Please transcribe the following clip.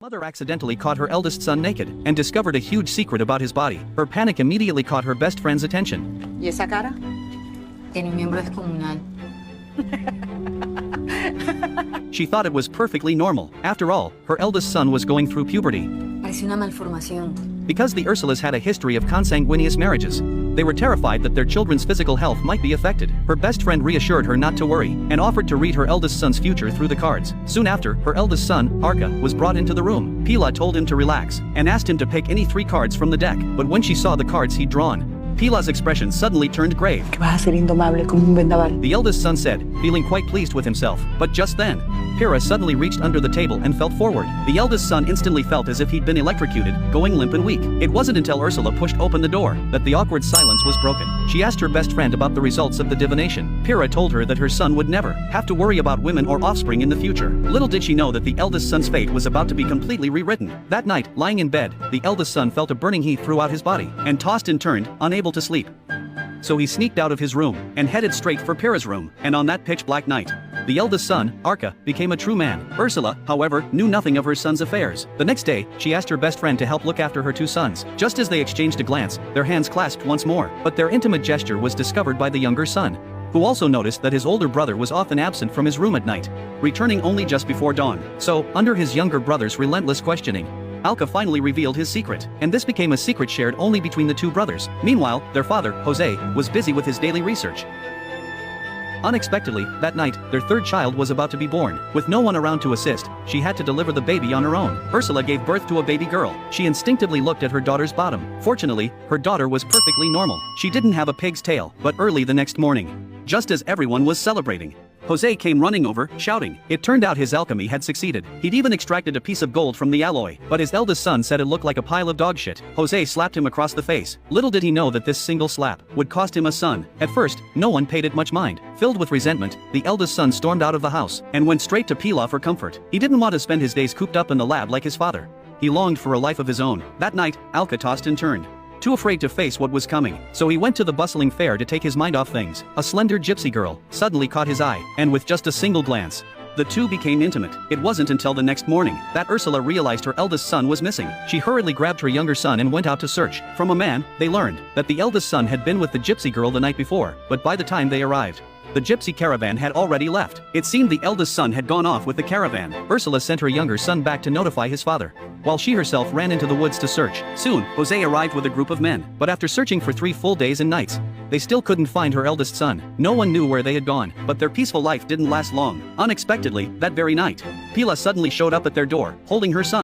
Mother accidentally caught her eldest son naked and discovered a huge secret about his body. Her panic immediately caught her best friend's attention. ¿Y esa cara? Tiene un miembro descomunal. She thought it was perfectly normal. After all, her eldest son was going through puberty. Parece una malformación. Because the Ursulas had a history of consanguineous marriages, they were terrified that their children's physical health might be affected. Her best friend reassured her not to worry and offered to read her eldest son's future through the cards. Soon after, her eldest son, Arka, was brought into the room. Pila told him to relax and asked him to pick any 3 cards from the deck. But when she saw the cards he'd drawn, Pila's expression suddenly turned grave. Que vas a ser indomable como un vendaval. The eldest son said, feeling quite pleased with himself. But just then, Pyrrha suddenly reached under the table and fell forward. The eldest son instantly felt as if he'd been electrocuted, going limp and weak. It wasn't until Ursula pushed open the door that the awkward silence was broken. She asked her best friend about the results of the divination. Pyrrha told her that her son would never have to worry about women or offspring in the future. Little did she know that the eldest son's fate was about to be completely rewritten. That night, lying in bed, the eldest son felt a burning heat throughout his body and tossed and turned, unable to sleep. So he sneaked out of his room and headed straight for Pyrrha's room, and on that pitch-black night, the eldest son, Arka, became a true man. Ursula, however, knew nothing of her son's affairs. The next day, she asked her best friend to help look after her 2 sons. Just as they exchanged a glance, their hands clasped once more, but their intimate gesture was discovered by the younger son, who also noticed that his older brother was often absent from his room at night, returning only just before dawn. So, under his younger brother's relentless questioning, Alka finally revealed his secret, and this became a secret shared only between the 2 brothers. Meanwhile, their father, Jose, was busy with his daily research. Unexpectedly, that night, their 3rd child was about to be born. With no one around to assist, she had to deliver the baby on her own. Ursula gave birth to a baby girl. She instinctively looked at her daughter's bottom. Fortunately, her daughter was perfectly normal. She didn't have a pig's tail. But early the next morning, just as everyone was celebrating, Jose came running over, shouting. It turned out his alchemy had succeeded. He'd even extracted a piece of gold from the alloy, but his eldest son said it looked like a pile of dog shit. Jose slapped him across the face. Little did he know that this single slap would cost him a son. At first, no one paid it much mind. Filled with resentment, the eldest son stormed out of the house and went straight to Pila for comfort. He didn't want to spend his days cooped up in the lab like his father. He longed for a life of his own. That night, Alka tossed and turned, too afraid to face what was coming. So he went to the bustling fair to take his mind off things. A slender gypsy girl suddenly caught his eye, and with just a single glance, the 2 became intimate. It wasn't until the next morning that Ursula realized her eldest son was missing. She hurriedly grabbed her younger son and went out to search. From a man, they learned that the eldest son had been with the gypsy girl the night before, but by the time they arrived, the gypsy caravan had already left. It seemed the eldest son had gone off with the caravan. Ursula sent her younger son back to notify his father, while she herself ran into the woods to search. Soon, Jose arrived with a group of men, but after searching for 3 full days and nights, they still couldn't find her eldest son. No one knew where they had gone, but their peaceful life didn't last long. Unexpectedly, that very night, Pila suddenly showed up at their door, holding her son.